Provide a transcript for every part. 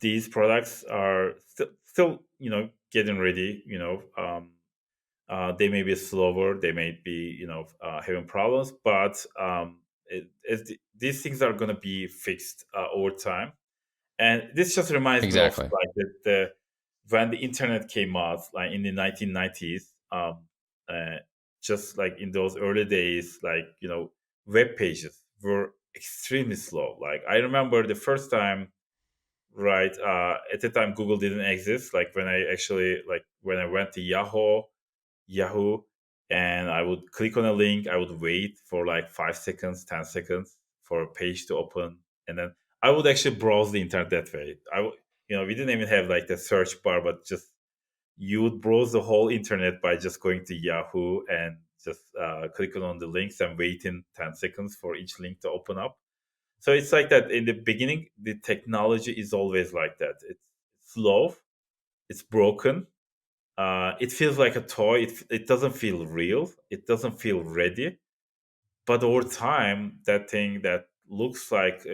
these products are still getting ready. They may be slower, they may be having problems, but these things are going to be fixed over time. And this just reminds me of Exactly. like the when the internet came out, like in the 1990s. Uh, just like in those early days, like web pages were extremely slow. Like I remember the first time, right? At the time, Google didn't exist. Like when I went to Yahoo, and I would click on a link. I would wait for like 5 seconds, 10 seconds for a page to open, and then I would actually browse the internet that way. We didn't even have like the search bar, but just you would browse the whole internet by just going to Yahoo and just clicking on the links and waiting 10 seconds for each link to open up. So it's like that in the beginning. The technology is always like that. It's slow, it's broken, it feels like a toy. It doesn't feel real. It doesn't feel ready. But over time, that thing that looks like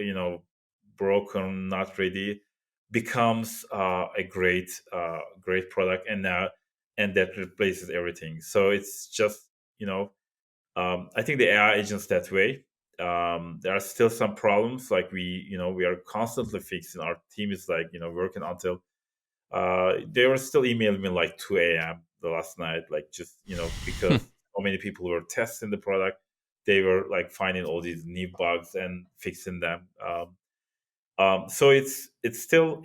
broken, not ready, becomes a great product, and that replaces everything. So it's just I think the AI agents that way. There are still some problems. Like we are constantly fixing. Our team is like working until they were still emailing me like 2 a.m. the last night, like just because so many people were testing the product, they were like finding all these new bugs and fixing them. So it's still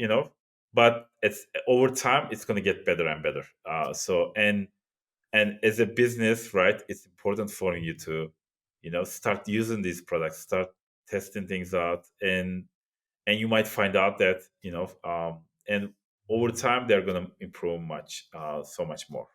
but it's over time it's going to get better and better. And as a business, right, it's important for you to start using these products, start testing things out, and you might find out that and over time they're going to improve so much more.